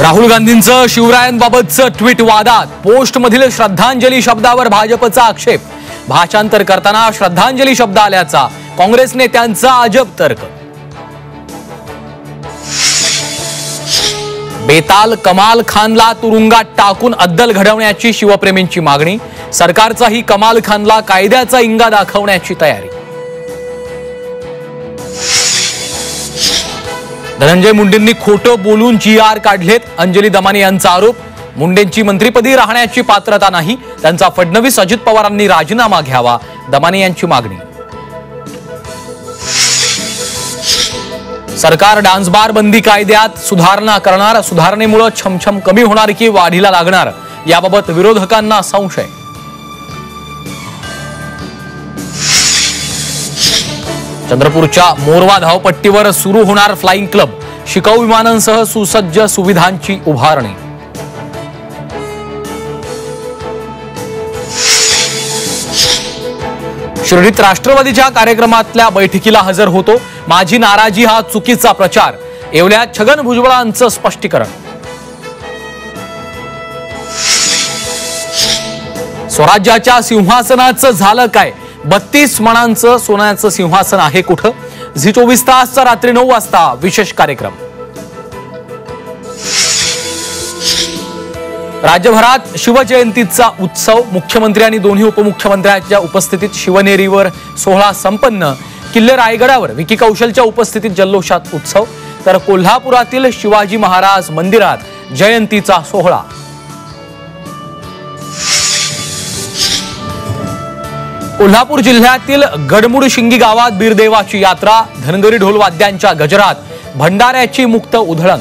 राहुल गांधींचं शिवरायांबाबतचं ट्विट वादात, पोस्टमधील श्रद्धांजली शब्दावर भाजपचा आक्षेप। भाषांतर करताना श्रद्धांजली शब्द आल्याचा काँग्रेस नेत्यांचा अजब तर्क। बेताल कमाल खानला तुरुंगात टाकून अद्दल घडवण्याची शिवप्रेमींची मागणी। सरकारचाही कमाल खानला कायद्याचा इंगा दाखवण्याची तयारी। धनंजय मुंडेंनी खोटं बोलून GR काढलेत, अंजली दमानी यांचा आरोप। मुंडेंची मंत्रिपदी राहण्याची पात्रता नाही, त्यांचा फडणवीस अजित पवारांनी राजीनामा घ्यावा, दमानी यांची मागणी। सरकार डान्स बार बंदी कायद्यात सुधारणा करणार, सुधारणेमुळे छमछम कमी होणार की वाढीला लागणार, याबाबत विरोधकांना संशय। चंद्रपूरच्या मोरवा धावपट्टीवर सुरू होणार फ्लाइंग क्लब, शिकाऊ विमानांसह सुसज्ज सुविधांची उभारणी। शिर्डीत राष्ट्रवादीच्या कार्यक्रमातल्या बैठकीला हजर होतो, माझी नाराजी हा चुकीचा प्रचार, येवल्यात छगन भुजबळांचं स्पष्टीकरण। स्वराज्याच्या सिंहासनाचं झालं काय, 32 मणांचं सोन्याचं सिंहासन आहे कुठं? झी 24 तासचा रात्री 9 वाजता विशेष कार्यक्रम। राज्यभरात शिवजयंतीचा उत्सव, मुख्यमंत्री आणि दोन्ही उपमुख्यमंत्र्यांच्या उपस्थितीत शिवनेरीवर सोहळा संपन्न। किल्ले रायगडावर विकी कौशलच्या उपस्थितीत जल्लोषात उत्सव, तर कोल्हापुरातील शिवाजी महाराज मंदिरात जयंतीचा सोहळा। कोल्हापूर जिल्ह्यातील गडमुडशिंगी गावात बीरदेवाची यात्रा, धनगरी ढोल वाद्यांच्या गजरात भंडाऱ्याची मुक्त उधळण।